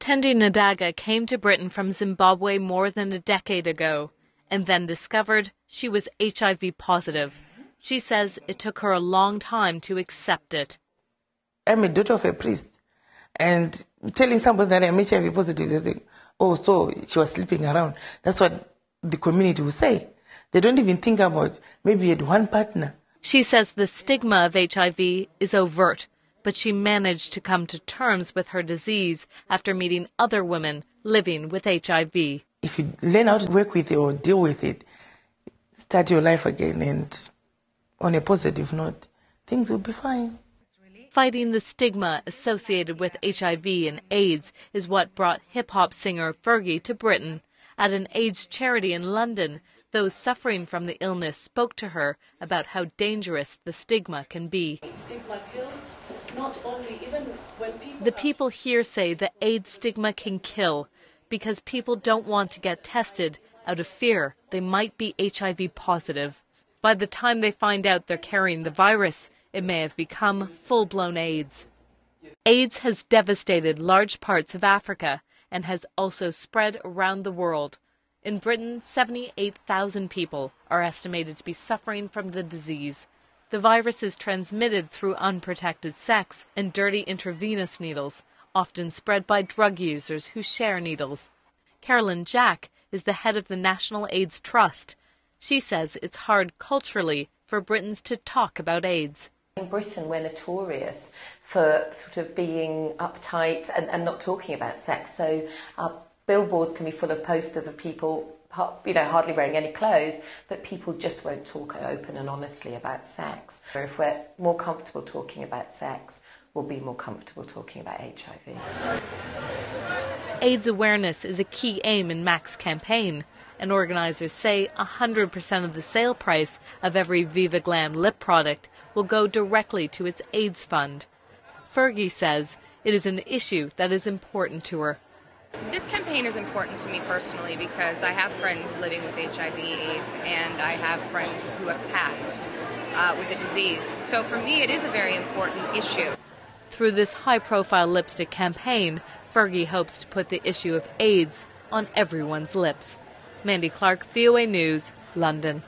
Tendi Nadaga came to Britain from Zimbabwe more than a decade ago and then discovered she was HIV positive. She says it took her a long time to accept it. I'm a daughter of a priest, and telling somebody that I'm HIV positive, they think, oh, so she was sleeping around. That's what the community will say. They don't even think about maybe you had one partner. She says the stigma of HIV is overt, but she managed to come to terms with her disease after meeting other women living with HIV. If you learn how to work with it or deal with it, start your life again, and on a positive note, things will be fine. Fighting the stigma associated with HIV and AIDS is what brought hip-hop singer Fergie to Britain. At an AIDS charity in London, those suffering from the illness spoke to her about how dangerous the stigma can be. Stigma kills, not only even when people... The people here say the AIDS stigma can kill because people don't want to get tested out of fear they might be HIV positive. By the time they find out they're carrying the virus, it may have become full-blown AIDS. AIDS has devastated large parts of Africa and has also spread around the world. In Britain, 78,000 people are estimated to be suffering from the disease. The virus is transmitted through unprotected sex and dirty intravenous needles, often spread by drug users who share needles. Carolyn Jack is the head of the National AIDS Trust. She says it's hard culturally for Britons to talk about AIDS. In Britain, we're notorious for sort of being uptight and not talking about sex. So our billboards can be full of posters of people, hardly wearing any clothes, but people just won't talk open and honestly about sex. If we're more comfortable talking about sex, we'll be more comfortable talking about HIV. AIDS awareness is a key aim in MAC's campaign, and organizers say 100% of the sale price of every Viva Glam lip product will go directly to its AIDS fund. Fergie says it is an issue that is important to her. This campaign is important to me personally because I have friends living with HIV/AIDS and I have friends who have passed with the disease. So for me, it is a very important issue. Through this high-profile lipstick campaign, Fergie hopes to put the issue of AIDS on everyone's lips. Mandy Clark, VOA News, London.